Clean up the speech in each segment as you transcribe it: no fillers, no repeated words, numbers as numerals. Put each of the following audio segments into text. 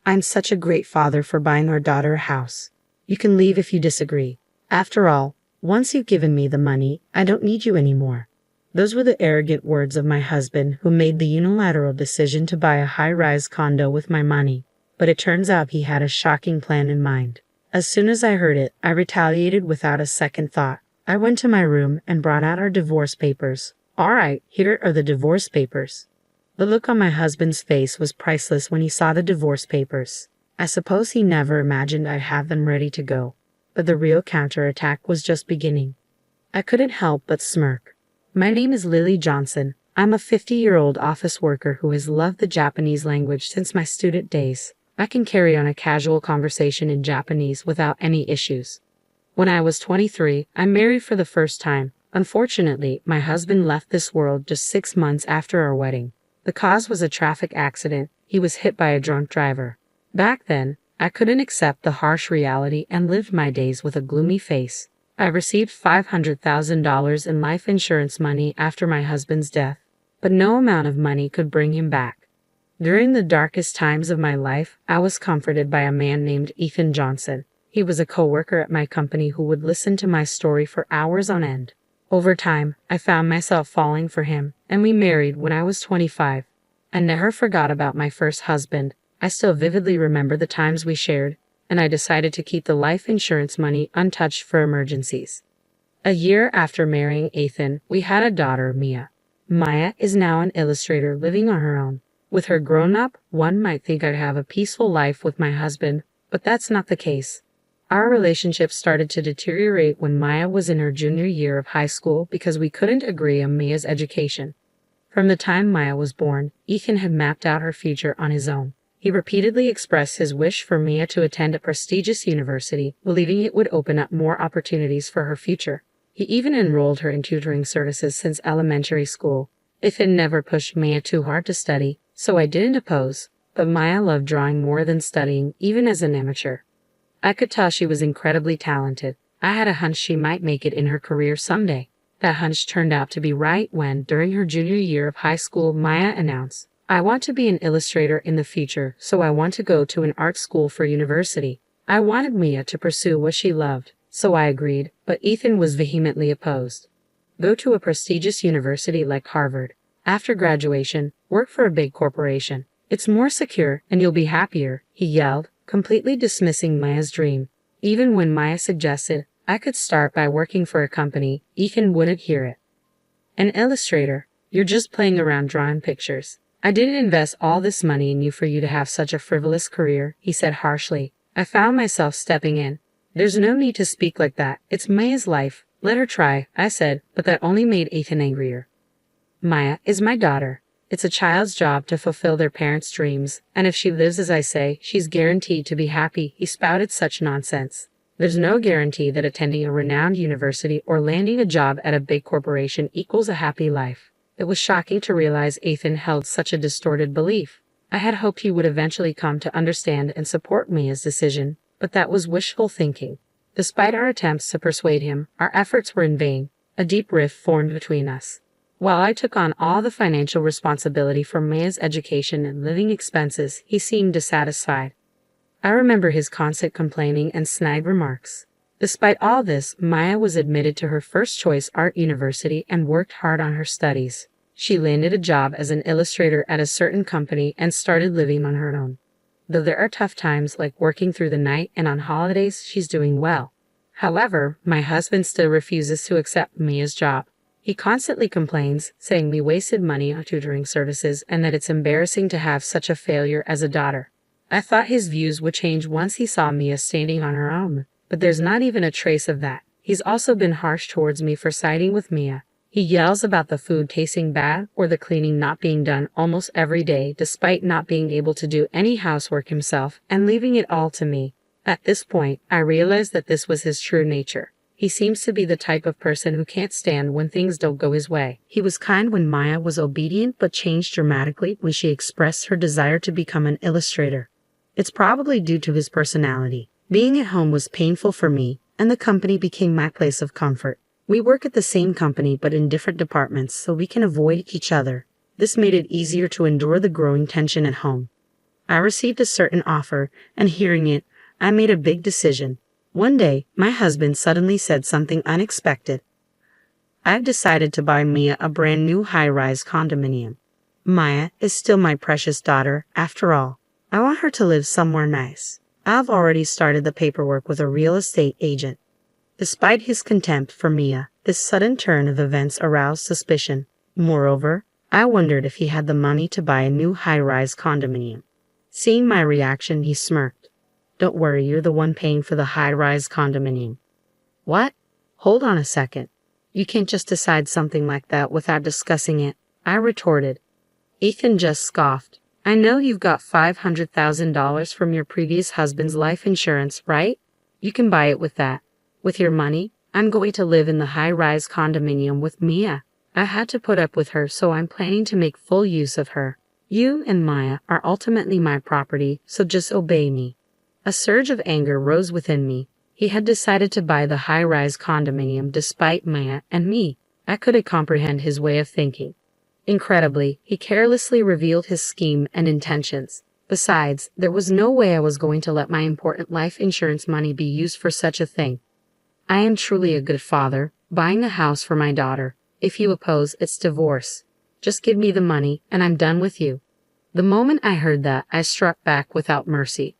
I'm such a great father for buying our daughter a house. You can leave if you disagree. After all, once you've given me the money, I don't need you anymore." Those were the arrogant words of my husband, who made the unilateral decision to buy a high-rise condo with my money. But it turns out he had a shocking plan in mind. As soon as I heard it, I retaliated without a second thought. I went to my room and brought out our divorce papers. "All right, here are the divorce papers." The look on my husband's face was priceless when he saw the divorce papers. I suppose he never imagined I'd have them ready to go. But the real counterattack was just beginning. I couldn't help but smirk. "My name is Lily Johnson. I'm a 50-year-old office worker who has loved the Japanese language since my student days. I can carry on a casual conversation in Japanese without any issues. When I was 23, I married for the first time. Unfortunately, my husband left this world just 6 months after our wedding. The cause was a traffic accident. He was hit by a drunk driver. Back then, I couldn't accept the harsh reality and lived my days with a gloomy face. I received $500,000 in life insurance money after my husband's death, but no amount of money could bring him back. During the darkest times of my life, I was comforted by a man named Ethan Johnson. He was a coworker at my company who would listen to my story for hours on end. Over time, I found myself falling for him, and we married when I was 25. I never forgot about my first husband. I still vividly remember the times we shared, and I decided to keep the life insurance money untouched for emergencies. A year after marrying Ethan, we had a daughter, Mia. Maya is now an illustrator living on her own. With her grown up, one might think I'd have a peaceful life with my husband, but that's not the case. Our relationship started to deteriorate when Maya was in her junior year of high school because we couldn't agree on Mia's education. From the time Maya was born, Ethan had mapped out her future on his own. He repeatedly expressed his wish for Mia to attend a prestigious university, believing it would open up more opportunities for her future. He even enrolled her in tutoring services since elementary school. Ethan never pushed Mia too hard to study, so I didn't oppose, but Maya loved drawing more than studying, even as an amateur. I could tell she was incredibly talented. I had a hunch she might make it in her career someday. That hunch turned out to be right when, during her junior year of high school, Maya announced, "I want to be an illustrator in the future, so I want to go to an art school for university." I wanted Mia to pursue what she loved, so I agreed, but Ethan was vehemently opposed. "Go to a prestigious university like Harvard. After graduation, work for a big corporation. It's more secure, and you'll be happier," he yelled, completely dismissing Maya's dream. Even when Maya suggested I could start by working for a company, Ethan wouldn't hear it. "An illustrator? You're just playing around drawing pictures. I didn't invest all this money in you for you to have such a frivolous career," he said harshly. I found myself stepping in. "There's no need to speak like that. It's Maya's life. Let her try," I said, but that only made Ethan angrier. "Maya is my daughter. It's a child's job to fulfill their parents' dreams, and if she lives as I say, she's guaranteed to be happy." He spouted such nonsense. There's no guarantee that attending a renowned university or landing a job at a big corporation equals a happy life. It was shocking to realize Ethan held such a distorted belief. I had hoped he would eventually come to understand and support Mia's decision, but that was wishful thinking. Despite our attempts to persuade him, our efforts were in vain. A deep rift formed between us. While I took on all the financial responsibility for Maya's education and living expenses, he seemed dissatisfied. I remember his constant complaining and snide remarks. Despite all this, Maya was admitted to her first choice art university and worked hard on her studies. She landed a job as an illustrator at a certain company and started living on her own. Though there are tough times like working through the night and on holidays, she's doing well. However, my husband still refuses to accept Mia's job. He constantly complains, saying we wasted money on tutoring services and that it's embarrassing to have such a failure as a daughter. I thought his views would change once he saw Mia standing on her own, but there's not even a trace of that. He's also been harsh towards me for siding with Mia. He yells about the food tasting bad or the cleaning not being done almost every day despite not being able to do any housework himself and leaving it all to me. At this point, I realized that this was his true nature. He seems to be the type of person who can't stand when things don't go his way. He was kind when Maya was obedient but changed dramatically when she expressed her desire to become an illustrator. It's probably due to his personality. Being at home was painful for me, and the company became my place of comfort. We work at the same company but in different departments so we can avoid each other. This made it easier to endure the growing tension at home. I received a certain offer, and hearing it, I made a big decision. One day, my husband suddenly said something unexpected. I've decided to buy Mia a brand new high-rise condominium. Maya is still my precious daughter, after all. I want her to live somewhere nice. I've already started the paperwork with a real estate agent. Despite his contempt for Mia, this sudden turn of events aroused suspicion. Moreover, I wondered if he had the money to buy a new high-rise condominium. Seeing my reaction, he smirked. Don't worry, you're the one paying for the high-rise condominium. What? Hold on a second. You can't just decide something like that without discussing it, I retorted. Ethan just scoffed. I know you've got $500,000 from your previous husband's life insurance, right? You can buy it with that. With your money, I'm going to live in the high-rise condominium with Mia. I had to put up with her, so I'm planning to make full use of her. You and Maya are ultimately my property, so just obey me. A surge of anger rose within me. He had decided to buy the high-rise condominium despite Maya and me. I couldn't comprehend his way of thinking. Incredibly, he carelessly revealed his scheme and intentions. Besides, there was no way I was going to let my important life insurance money be used for such a thing. I am truly a good father, buying a house for my daughter. If you oppose, it's divorce. Just give me the money, and I'm done with you. The moment I heard that, I struck back without mercy.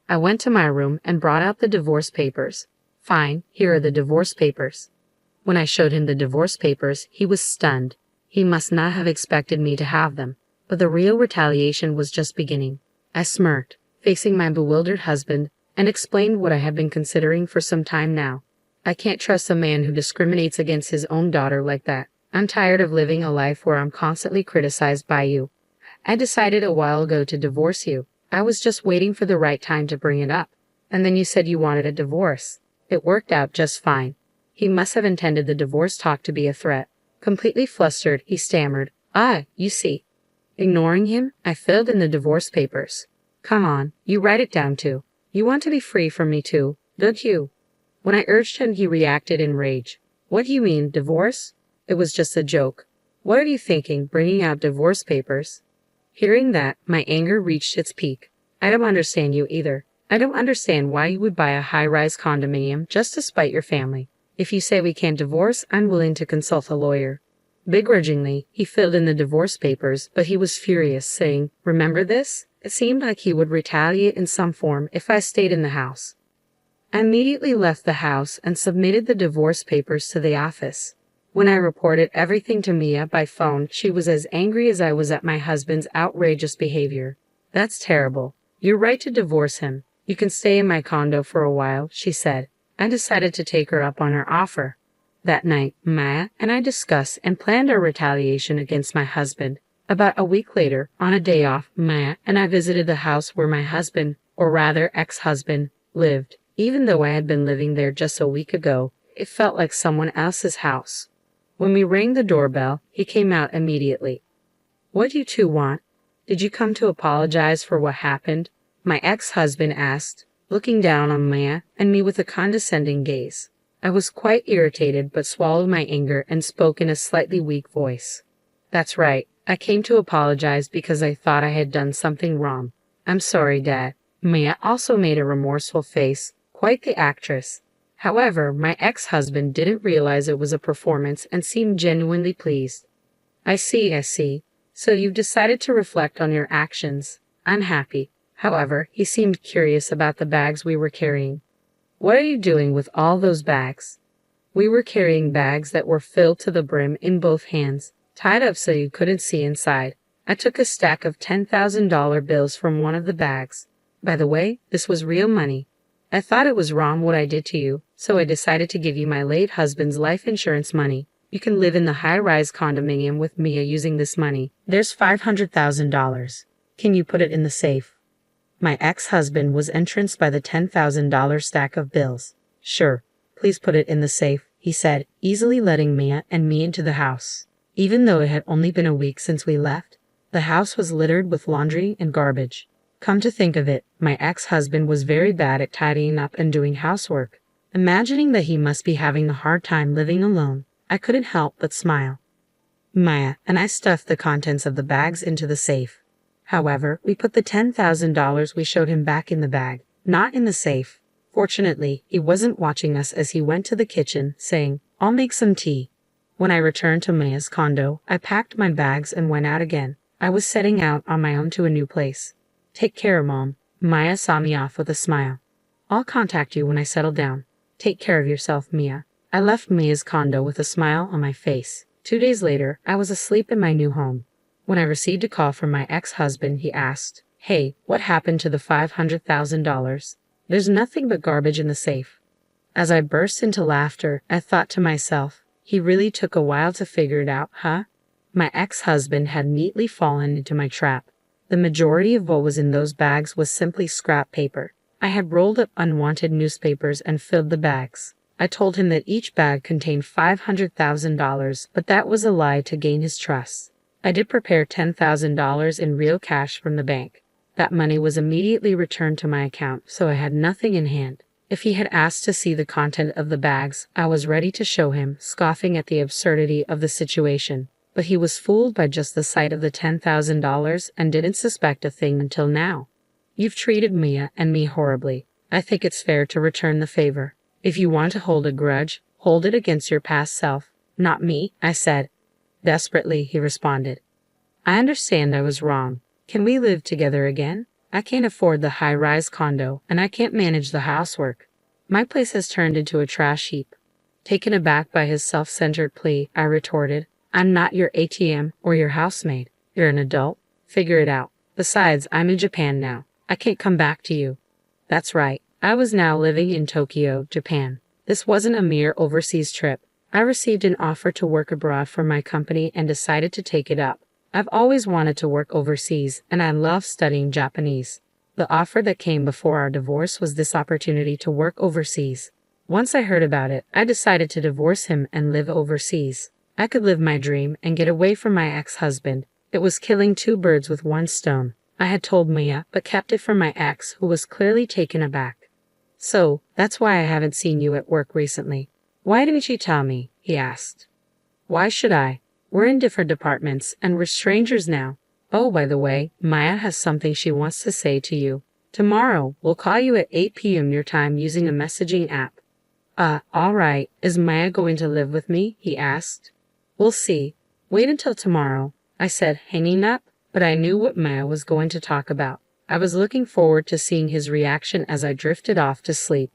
I went to my room and brought out the divorce papers. Fine, here are the divorce papers. When I showed him the divorce papers, he was stunned. He must not have expected me to have them, but the real retaliation was just beginning. I smirked, facing my bewildered husband, and explained what I had been considering for some time now. I can't trust a man who discriminates against his own daughter like that. I'm tired of living a life where I'm constantly criticized by you. I decided a while ago to divorce you. I was just waiting for the right time to bring it up. And then you said you wanted a divorce. It worked out just fine. He must have intended the divorce talk to be a threat. Completely flustered, he stammered, you see. Ignoring him, I filled in the divorce papers. Come on, you write it down too. You want to be free from me too, don't you? When I urged him, he reacted in rage. What do you mean, divorce? It was just a joke. What are you thinking, bringing out divorce papers? Hearing that, my anger reached its peak. I don't understand you either. I don't understand why you would buy a high-rise condominium just to spite your family. If you say we can't divorce, I'm willing to consult a lawyer. Begrudgingly, he filled in the divorce papers, but he was furious, saying, Remember this? It seemed like he would retaliate in some form if I stayed in the house. I immediately left the house and submitted the divorce papers to the office. When I reported everything to Mia by phone, she was as angry as I was at my husband's outrageous behavior. That's terrible. You're right to divorce him. You can stay in my condo for a while, she said. I decided to take her up on her offer. That night, Maya and I discussed and planned our retaliation against my husband. About a week later, on a day off, Maya and I visited the house where my husband, or rather ex-husband, lived. Even though I had been living there just a week ago, it felt like someone else's house. When we rang the doorbell, he came out immediately. What do you two want? Did you come to apologize for what happened? My ex-husband asked, looking down on Maya and me with a condescending gaze. I was quite irritated but swallowed my anger and spoke in a slightly weak voice. That's right. I came to apologize because I thought I had done something wrong. I'm sorry, Dad. Maya also made a remorseful face, quite the actress. However, my ex-husband didn't realize it was a performance and seemed genuinely pleased. I see. So you've decided to reflect on your actions. I'm happy. However, he seemed curious about the bags we were carrying. What are you doing with all those bags? We were carrying bags that were filled to the brim in both hands, tied up so you couldn't see inside. I took a stack of $10,000 bills from one of the bags. By the way, this was real money. I thought it was wrong what I did to you, so I decided to give you my late husband's life insurance money. You can live in the high-rise condominium with Mia using this money. There's $500,000. Can you put it in the safe? My ex-husband was entranced by the $10,000 stack of bills. Sure, please put it in the safe, he said, easily letting Mia and me into the house. Even though it had only been a week since we left, the house was littered with laundry and garbage. Come to think of it, my ex-husband was very bad at tidying up and doing housework. Imagining that he must be having a hard time living alone, I couldn't help but smile. Maya and I stuffed the contents of the bags into the safe. However, we put the $10,000 we showed him back in the bag, not in the safe. Fortunately, he wasn't watching us as he went to the kitchen, saying, "I'll make some tea." When I returned to Maya's condo, I packed my bags and went out again. I was setting out on my own to a new place. "Take care, Mom." Maya saw me off with a smile. "I'll contact you when I settle down. Take care of yourself, Mia." I left Mia's condo with a smile on my face. 2 days later, I was asleep in my new home. When I received a call from my ex-husband, he asked, "Hey, what happened to the $500,000? There's nothing but garbage in the safe." As I burst into laughter, I thought to myself, he really took a while to figure it out, huh? My ex-husband had neatly fallen into my trap. The majority of what was in those bags was simply scrap paper. I had rolled up unwanted newspapers and filled the bags. I told him that each bag contained $500,000, but that was a lie to gain his trust. I did prepare $10,000 in real cash from the bank. That money was immediately returned to my account, so I had nothing in hand. If he had asked to see the content of the bags, I was ready to show him, scoffing at the absurdity of the situation. But he was fooled by just the sight of the $10,000 and didn't suspect a thing until now. "You've treated Mia and me horribly. I think it's fair to return the favor. If you want to hold a grudge, hold it against your past self, not me," I said. Desperately, he responded. "I understand I was wrong. Can we live together again? I can't afford the high-rise condo, and I can't manage the housework. My place has turned into a trash heap." Taken aback by his self-centered plea, I retorted, "I'm not your ATM or your housemaid. You're an adult. Figure it out. Besides, I'm in Japan now. I can't come back to you." That's right. I was now living in Tokyo, Japan. This wasn't a mere overseas trip. I received an offer to work abroad for my company and decided to take it up. I've always wanted to work overseas, and I love studying Japanese. The offer that came before our divorce was this opportunity to work overseas. Once I heard about it, I decided to divorce him and live overseas. I could live my dream and get away from my ex-husband. It was killing two birds with one stone. I had told Mia, but kept it from my ex, who was clearly taken aback. "So, that's why I haven't seen you at work recently. Why didn't you tell me?" he asked. "Why should I? We're in different departments, and we're strangers now. Oh, by the way, Maya has something she wants to say to you. Tomorrow, we'll call you at 8 p.m. your time using a messaging app." All right. Is Maya going to live with me?" he asked. "We'll see. Wait until tomorrow," I said, hanging up, but I knew what Maya was going to talk about. I was looking forward to seeing his reaction as I drifted off to sleep.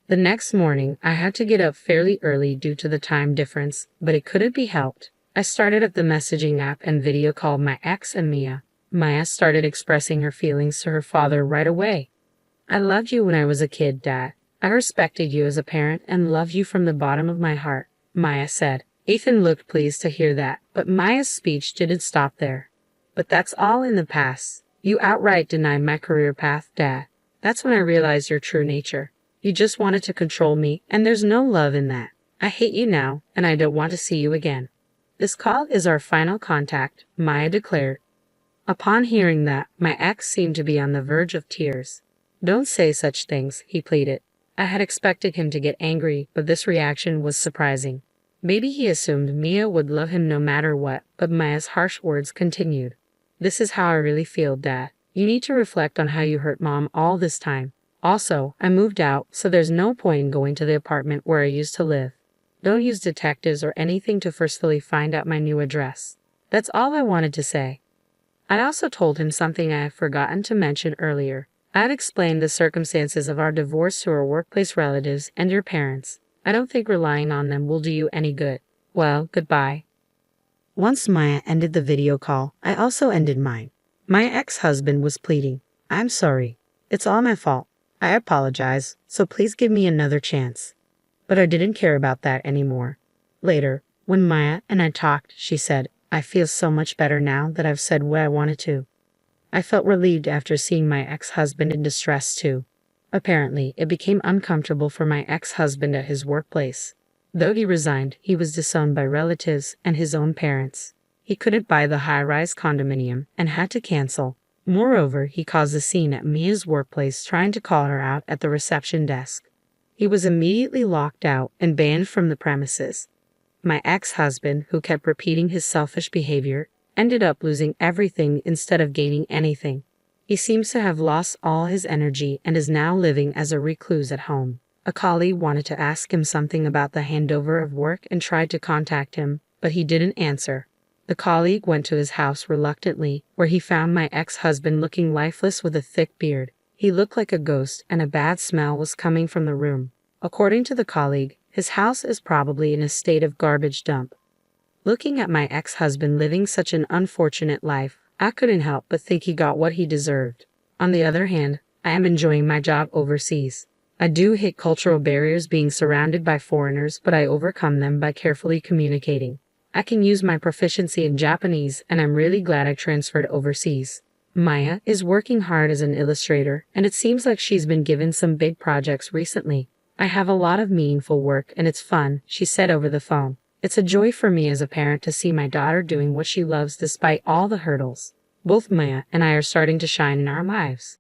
The next morning, I had to get up fairly early due to the time difference, but it couldn't be helped. I started up the messaging app and video called my ex and Mia. Maya started expressing her feelings to her father right away. "I loved you when I was a kid, Dad. I respected you as a parent and loved you from the bottom of my heart," Maya said. Ethan looked pleased to hear that, but Maya's speech didn't stop there. "But that's all in the past. You outright denied my career path, Dad. That's when I realized your true nature. You just wanted to control me, and there's no love in that. I hate you now, and I don't want to see you again." "This call is our final contact," Maya declared. Upon hearing that, my ex seemed to be on the verge of tears. "Don't say such things," he pleaded. I had expected him to get angry, but this reaction was surprising. Maybe he assumed Mia would love him no matter what, but Maya's harsh words continued. "This is how I really feel, Dad. You need to reflect on how you hurt Mom all this time. Also, I moved out, so there's no point in going to the apartment where I used to live. Don't use detectives or anything to forcefully find out my new address." That's all I wanted to say. I also told him something I had forgotten to mention earlier. I had explained the circumstances of our divorce to our workplace relatives and your parents. I don't think relying on them will do you any good. Well, goodbye. Once Maya ended the video call, I also ended mine. My ex-husband was pleading, "I'm sorry. It's all my fault. I apologize, so please give me another chance." But I didn't care about that anymore. Later, when Maya and I talked, she said, "I feel so much better now that I've said what I wanted to." I felt relieved after seeing my ex-husband in distress too. Apparently, it became uncomfortable for my ex-husband at his workplace. Though he resigned, he was disowned by relatives and his own parents. He couldn't buy the high-rise condominium and had to cancel. Moreover, he caused a scene at Mia's workplace trying to call her out at the reception desk. He was immediately locked out and banned from the premises. My ex-husband, who kept repeating his selfish behavior, ended up losing everything instead of gaining anything. He seems to have lost all his energy and is now living as a recluse at home. A colleague wanted to ask him something about the handover of work and tried to contact him, but he didn't answer. The colleague went to his house reluctantly, where he found my ex-husband looking lifeless with a thick beard. He looked like a ghost, and a bad smell was coming from the room. According to the colleague, his house is probably in a state of garbage dump. Looking at my ex-husband living such an unfortunate life, I couldn't help but think he got what he deserved. On the other hand, I am enjoying my job overseas. I do hate cultural barriers being surrounded by foreigners, but I overcome them by carefully communicating. I can use my proficiency in Japanese, and I'm really glad I transferred overseas. Maya is working hard as an illustrator, and it seems like she's been given some big projects recently. I have a lot of meaningful work, and it's fun, she said over the phone. It's a joy for me as a parent to see my daughter doing what she loves despite all the hurdles. Both Maya and I are starting to shine in our lives.